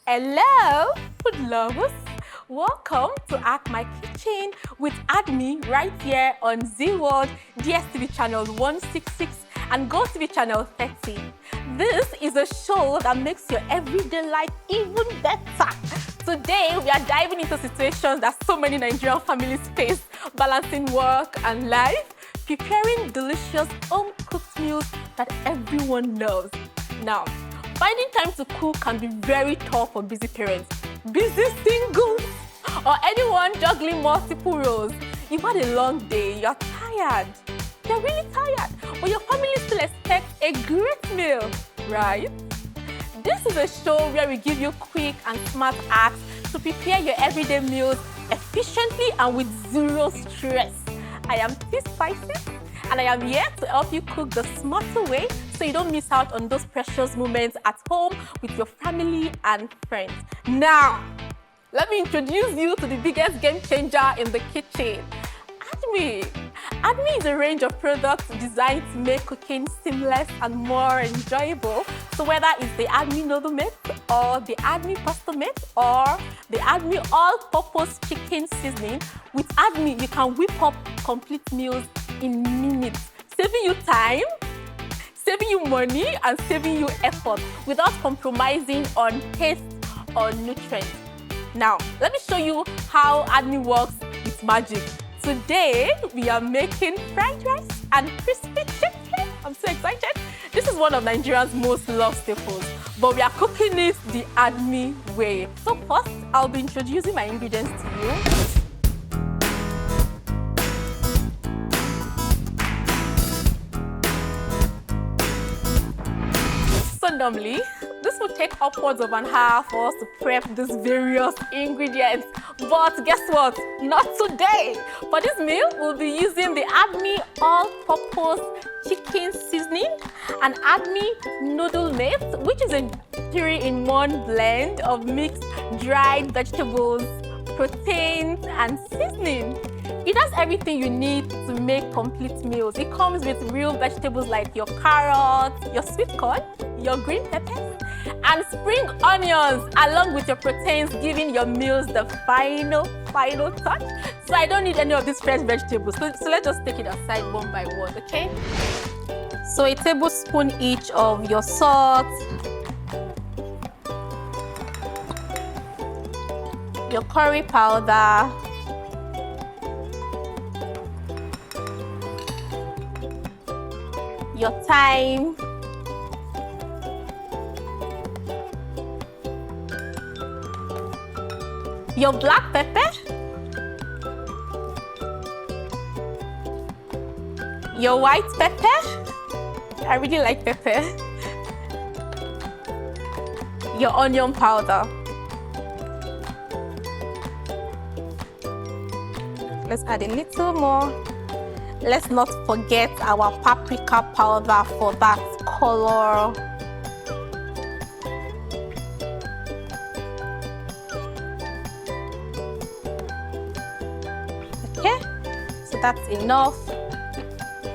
Hello, food lovers. Welcome to Addme Kitchen with Addme right here on Z World, DSTV channel 166 and GoTV channel 30. This is a show that makes your everyday life even better. Today, we are diving into situations that so many Nigerian families face, balancing work and life, preparing delicious home-cooked meals that everyone loves. Now, finding time to cook can be very tough for busy parents, busy singles, or anyone juggling multiple roles. You've had a long day, you're tired, you're really tired, but your family still expects a great meal, right? This is a show where we give you quick and smart hacks to prepare your everyday meals efficiently and with zero stress. I am T Spices, and I am here to help you cook the smarter way so you don't miss out on those precious moments at home with your family and friends. Now, let me introduce you to the biggest game changer in the kitchen, Addme. Addme is a range of products designed to make cooking seamless and more enjoyable. So whether it's the Addme noodle mix, or the Addme pasta mix, or the Addme all-purpose chicken seasoning, with Addme you can whip up complete meals in minutes, saving you time, saving you money, and saving you effort without compromising on taste or nutrients. Now, let me show you how Addme works with magic. Today, we are making fried rice and crispy chicken. I'm so excited. This is one of Nigeria's most loved staples, but we are cooking it the Addme way. So first, I'll be introducing my ingredients to you. So normally, this would take upwards of an hour for us to prep these various ingredients. But guess what? Not today. For this meal, we'll be using the Addme all-purpose chicken seasoning and Addme noodle mix, which is a 3-in-1 blend of mixed dried vegetables, proteins, and seasoning. It has everything you need to make complete meals. It comes with real vegetables like your carrots, your sweet corn, your green peppers, and spring onions, along with your proteins, giving your meals the final touch. So I don't need any of these fresh vegetables. So let's just take it aside one by one, okay? So a tablespoon each of your salt, your curry powder, your thyme, your black pepper, your white pepper, I really like pepper, your onion powder. Let's add a little more. Let's not forget our paprika powder for that color. Okay, so that's enough.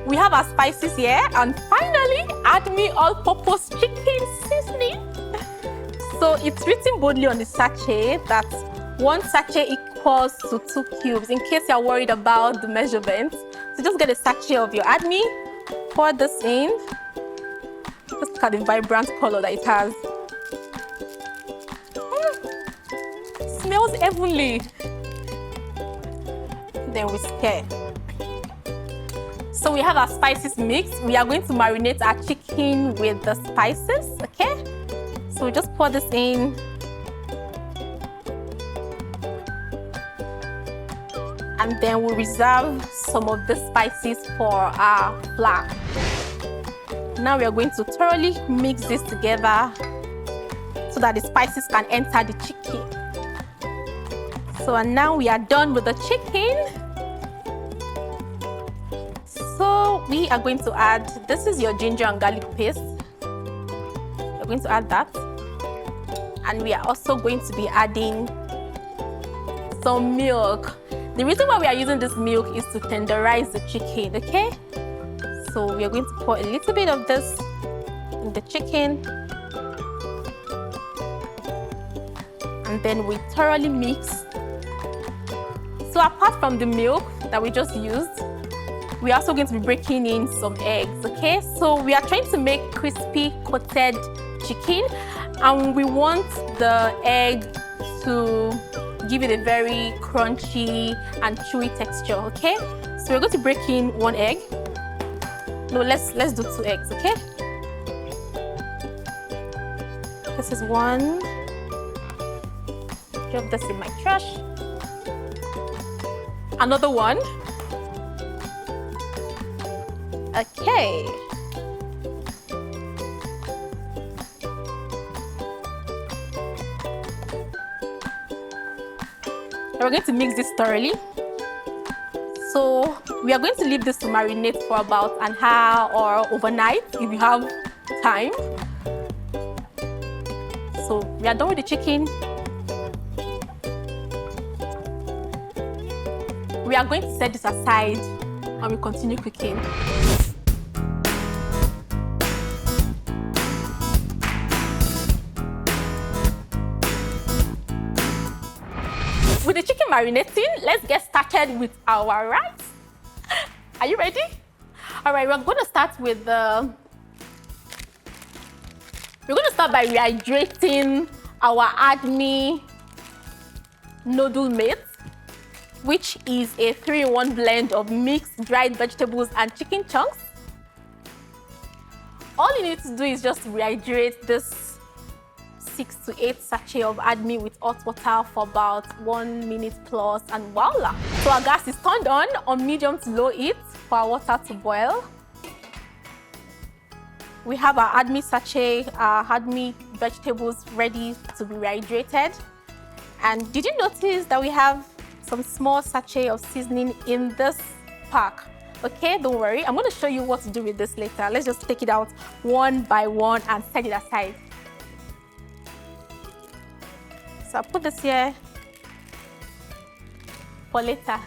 We have our spices here, and finally, Addme all-purpose chicken seasoning. So it's written boldly on the sachet that 1 sachet equals to 2 cubes, in case you're worried about the measurements. So just get a sachet of your Addme, pour this in. Just look at the vibrant color that it has. Smells heavenly. Then we stir. So we have our spices mix. We are going to marinate our chicken with the spices, okay? So we just pour this in. And then we'll reserve some of the spices for our flour. Now we are going to thoroughly mix this together so that the spices can enter the chicken. So and now we are done with the chicken. So we are going to add, this is your ginger and garlic paste. We're going to add that. And we are also going to be adding some milk. The reason why we are using this milk is to tenderize the chicken, okay? So we are going to pour a little bit of this in the chicken. and then we thoroughly mix. So apart from the milk that we just used, we're also going to be breaking in some eggs, okay? So we are trying to make crispy coated chicken, and we want the egg to give it a very crunchy and chewy texture, okay? So we're going to break in one egg. No, let's do 2 eggs, okay? This is one. Drop this in my trash. Another one. Okay. We're going to mix this thoroughly. So we are going to leave this to marinate for about an hour or overnight if you have time. So we are done with the chicken. We are going to set this aside and we continue cooking. With the chicken marinating, let's get started with our rice. Are you ready? All right, we're going to start with we're going to start by rehydrating our Addme noodle mix, which is a 3-in-1 blend of mixed dried vegetables and chicken chunks. All you need to do is just rehydrate this 6 to 8 sachet of Addme with hot water for about 1 minute plus, and voila! So our gas is turned on medium to low heat for our water to boil. We have our Addme sachet, our Addme vegetables ready to be rehydrated. And did you notice that we have some small sachet of seasoning in this pack? Okay, don't worry. I'm going to show you what to do with this later. Let's just take it out one by one and set it aside. So I'll put this here for later.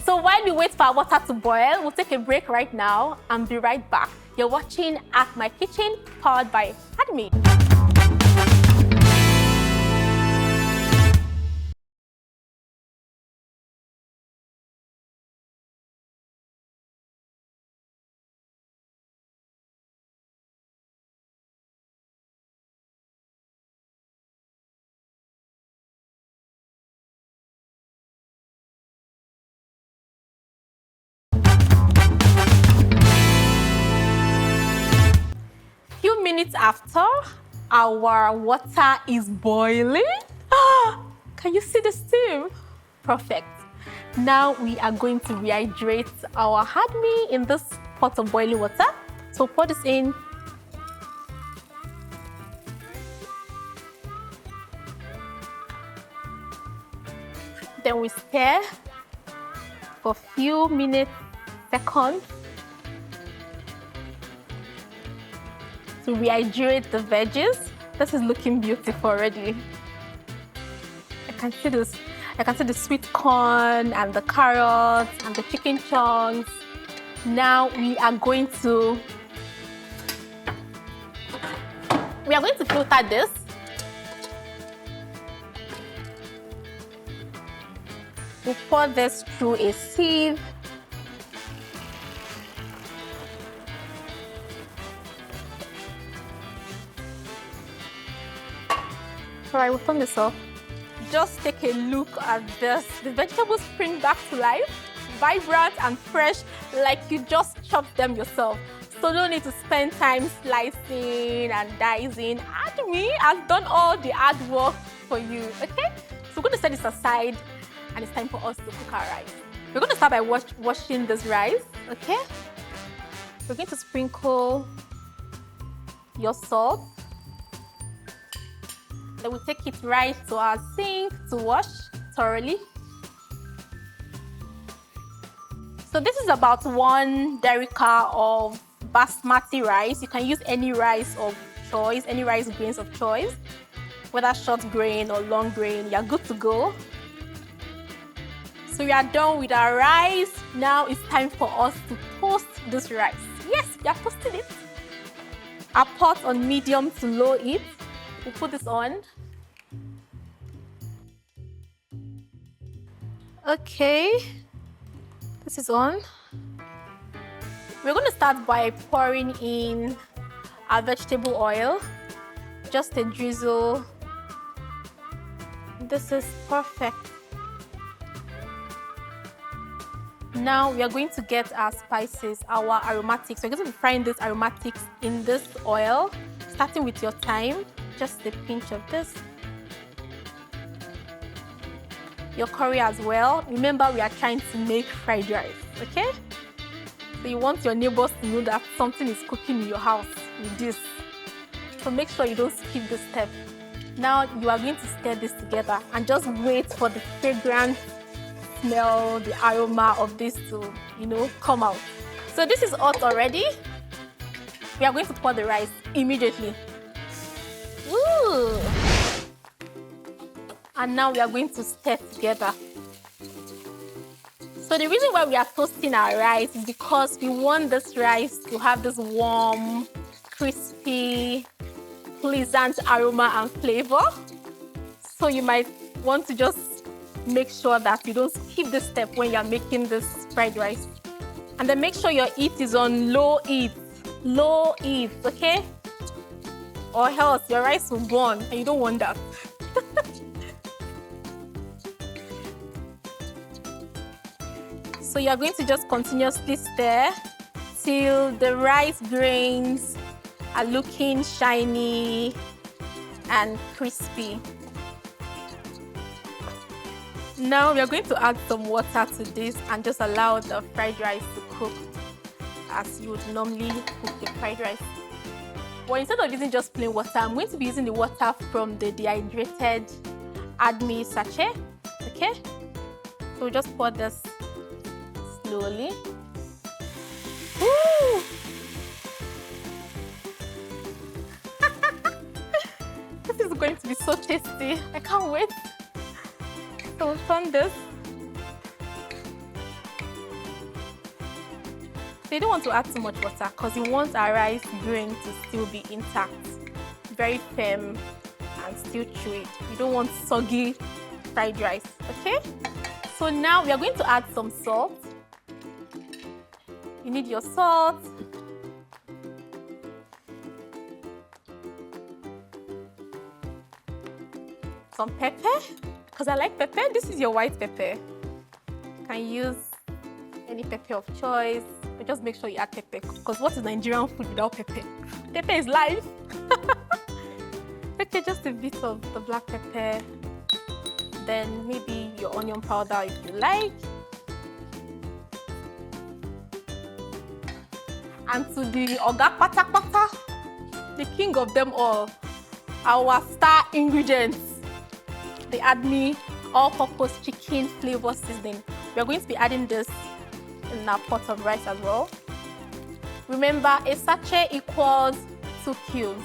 So while we wait for our water to boil, we'll take a break right now and be right back. You're watching At My Kitchen, powered by Addme. Few minutes after, our water is boiling. Can you see the steam? Perfect. Now we are going to rehydrate our Addme in this pot of boiling water. So pour this in. Then we stir for a few minutes, seconds, to rehydrate the veggies. This is looking beautiful already. I can see this. I can see the sweet corn and the carrots and the chicken chunks. Now we are going to filter this. We'll pour this through a sieve. All right, we'll turn this off. Just take a look at this. The vegetables spring back to life, vibrant and fresh, like you just chopped them yourself. So no need to spend time slicing and dicing. Addme has done all the hard work for you, okay? So we're going to set this aside, and it's time for us to cook our rice. We're going to start by washing this rice, okay? We're going to sprinkle your salt. Then we'll take it right to our sink to wash thoroughly. So this is about 1 derica of basmati rice. You can use any rice of choice, any rice grains of choice, whether short grain or long grain. You're good to go. So we are done with our rice. Now it's time for us to toast this rice. Yes, we are toasting it. Our pot on medium to low heat. We'll put this on. Okay, this is on. We're going to start by pouring in our vegetable oil, just a drizzle. This is perfect. Now we are going to get our spices, our aromatics. We're going to be frying these aromatics in this oil, starting with your thyme, just a pinch of this. Your curry as well. Remember, we are trying to make fried rice, okay? So you want your neighbors to know that something is cooking in your house with this. So make sure you don't skip this step. Now you are going to stir this together and just wait for the fragrant smell, the aroma of this to, come out. So this is hot already. We are going to pour the rice immediately. Woo! And now we are going to stir together. So the reason why we are toasting our rice is because we want this rice to have this warm, crispy, pleasant aroma and flavor. So you might want to just make sure that you don't skip this step when you're making this fried rice. And then make sure your heat is on low heat, okay? Or else your rice will burn and you don't want that. So you're going to just continuously stir till the rice grains are looking shiny and crispy. Now we are going to add some water to this and just allow the fried rice to cook as you would normally cook the fried rice. But instead of using just plain water, I'm going to be using the water from the dehydrated Addme sachet, okay? So we'll just pour this slowly. Woo! This is going to be so tasty. I can't wait. So we'll turn this. So you don't want to add too much water because you want our rice grain to still be intact, very firm and still chewy. You don't want soggy fried rice, okay? So now we are going to add some salt. You need your salt. Some pepper, because I like pepper. This is your white pepper. You can use any pepper of choice, but just make sure you add pepper, because what is Nigerian food without pepper? Pepper is life. Okay, just a bit of the black pepper. Then maybe your onion powder if you like. And to the Oga Pata Pata, the king of them all, our star ingredients, the Addme all-purpose chicken flavor seasoning. We are going to be adding this in our pot of rice as well. Remember, a sachet equals 2 cubes.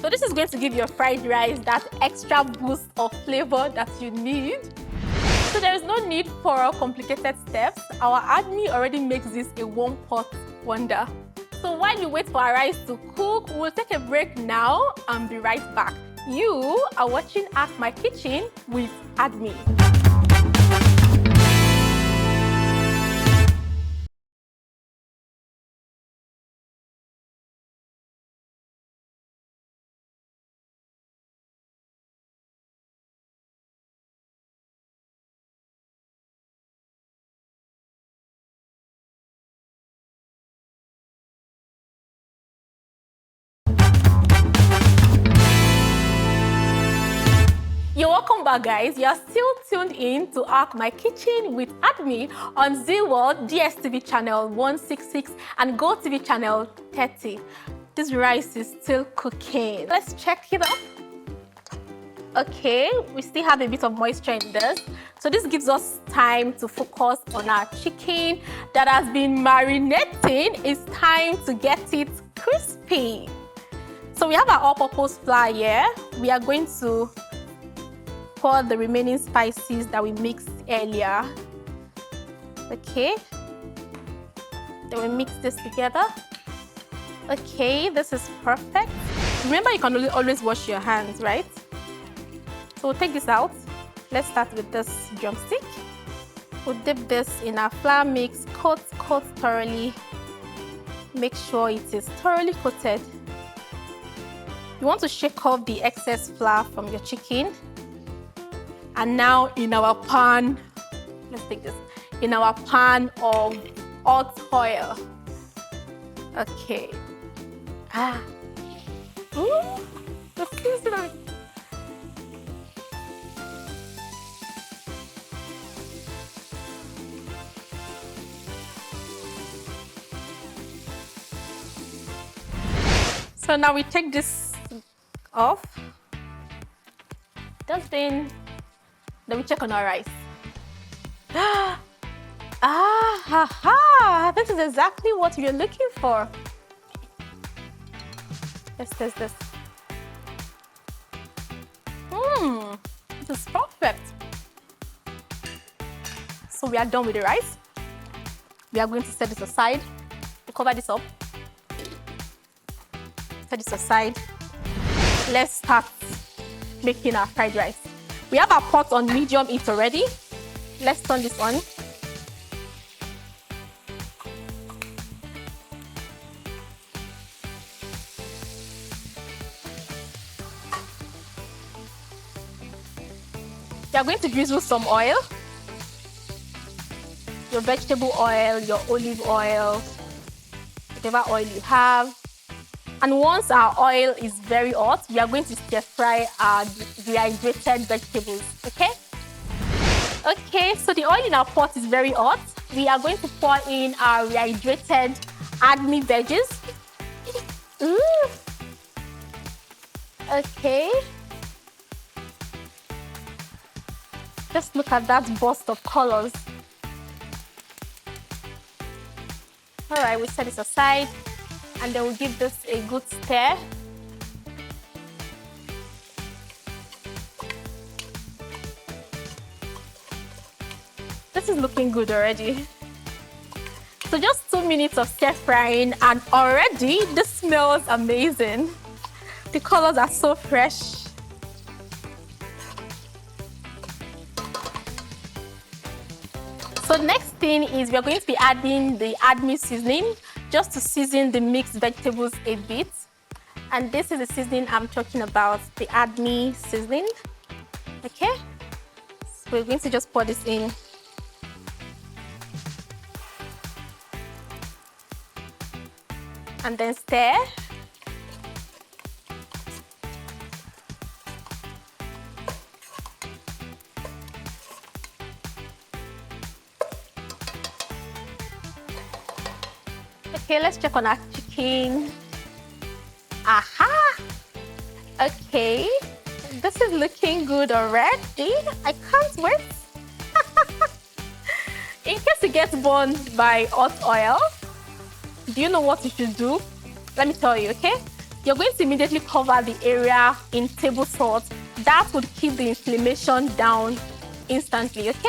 So this is going to give your fried rice that extra boost of flavor that you need. So there is no need for complicated steps. Our Addme already makes this a one-pot wonder. So while you wait for our rice to cook, we'll take a break now and be right back. You are watching Act My Kitchen with Addme. You're welcome back, guys. You're still tuned in to Act My Kitchen with Addme on Z World DSTV channel 166 and GoTV channel 30. This rice is still cooking. Let's check it out. Okay, we still have a bit of moisture in this. So this gives us time to focus on our chicken that has been marinating. It's time to get it crispy. So we have our all-purpose flour here. We are going to pour the remaining spices that we mixed earlier. Okay. Then we mix this together. Okay, this is perfect. Remember, you can always wash your hands, right? So we'll take this out. Let's start with this drumstick. We'll dip this in our flour mix, coat thoroughly. Make sure it is thoroughly coated. You want to shake off the excess flour from your chicken. And now in our pan, let's take this, in our pan of hot oil. Okay. Ooh, the sizzling. So now we take this off. Then we check on our rice. This is exactly what we're looking for. Let's test this. This is perfect. So we are done with the rice. We are going to set this aside. We cover this up. Set this aside. Let's start making our fried rice. We have our pot on medium heat already. Let's turn this on. You are going to drizzle some oil. Your vegetable oil, your olive oil, whatever oil you have. And once our oil is very hot, we are going to stir fry our dehydrated vegetables, okay? Okay, so the oil in our pot is very hot. We are going to pour in our rehydrated Addme veggies. Okay. Just look at that burst of colors. All right, we set this aside. And then we'll give this a good stir. This is looking good already. So just 2 minutes of stir frying and already this smells amazing. The colors are so fresh. So next thing is we are going to be adding the Addme seasoning, just to season the mixed vegetables a bit. And this is the seasoning I'm talking about, the Addme seasoning. Okay? So we're going to just pour this in. And then stir. Okay, let's check on our chicken. Aha! Okay, this is looking good already. I can't wait. In case it gets burned by hot oil, do you know what you should do? Let me tell you, okay? You're going to immediately cover the area in table salt. That would keep the inflammation down instantly, okay?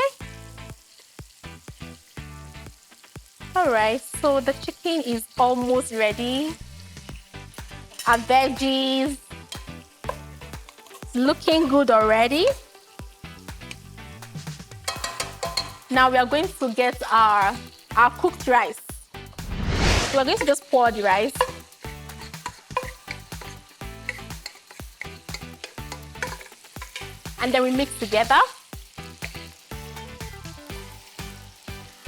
All right, so the chicken is almost ready. Our veggies, looking good already. Now we are going to get our cooked rice. So we're going to just pour the rice. And then we mix together.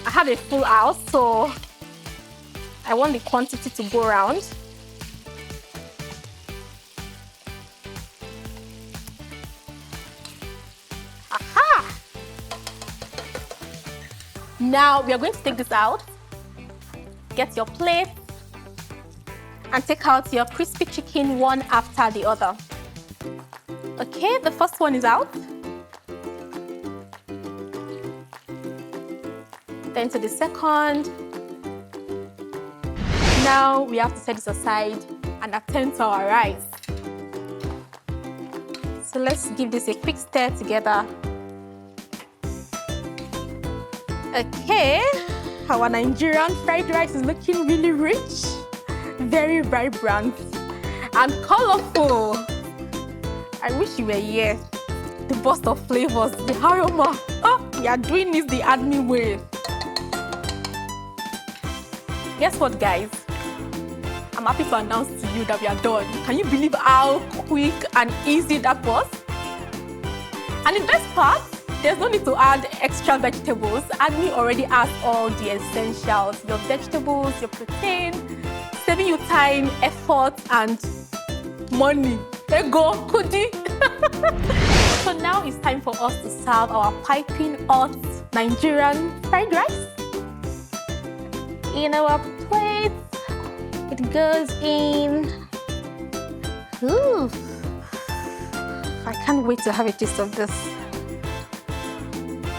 I have a full house, so I want the quantity to go around. Aha! Now we are going to take this out. Get your plate and take out your crispy chicken one after the other. Okay, the first one is out. Then to the second. Now we have to set this aside and attend to our rice. So let's give this a quick stir together. Okay, our Nigerian fried rice is looking really rich, very vibrant. and colorful. I wish you were here. The burst of flavors, the aroma. Oh, we are doing this the Addme way. Guess what, guys? I'm happy to announce to you that we are done. Can you believe how quick and easy that was? And the best part, there's no need to add extra vegetables. Addme already has all the essentials. Your vegetables, your protein, saving you time, effort, and money. There you go, Kudi. So now it's time for us to serve our piping hot Nigerian fried rice. In our plate, it goes in. Ooh. I can't wait to have a taste of this.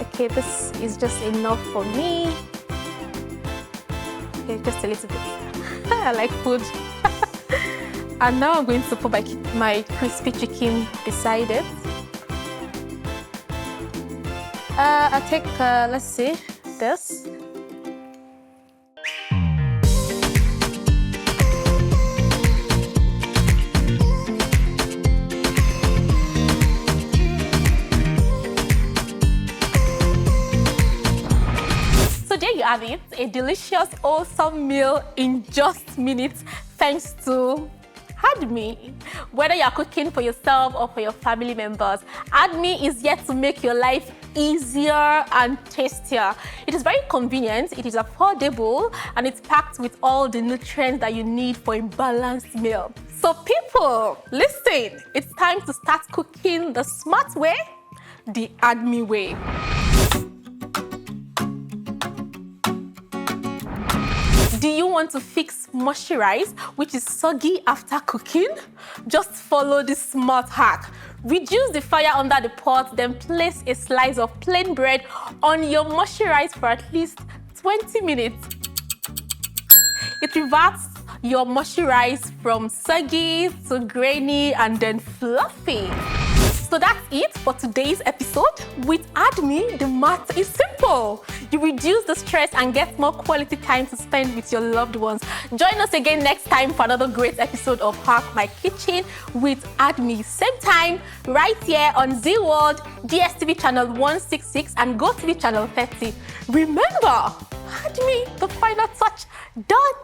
Okay, this is just enough for me. Okay, just a little bit. I like food. And now I'm going to put my crispy chicken beside it. I'll take, let's see, this. So there you have it, a delicious, awesome meal in just minutes, thanks to Addme. Whether you're cooking for yourself or for your family members, Addme is yet to make your life easier and tastier. It is very convenient, it is affordable, and it's packed with all the nutrients that you need for a balanced meal. So people, listen, it's time to start cooking the smart way, the Addme way. Do you want to fix mushy rice, which is soggy after cooking? Just follow this smart hack. Reduce the fire under the pot, then place a slice of plain bread on your mushy rice for at least 20 minutes. It reverts your mushy rice from soggy to grainy and then fluffy. So that's it for today's episode. With Addme, the math is simple. You reduce the stress and get more quality time to spend with your loved ones. Join us again next time for another great episode of Hack My Kitchen with Addme. Same time, right here on Z World, DSTV channel 166 and GoTV channel 30. Remember, Addme, the final touch, done.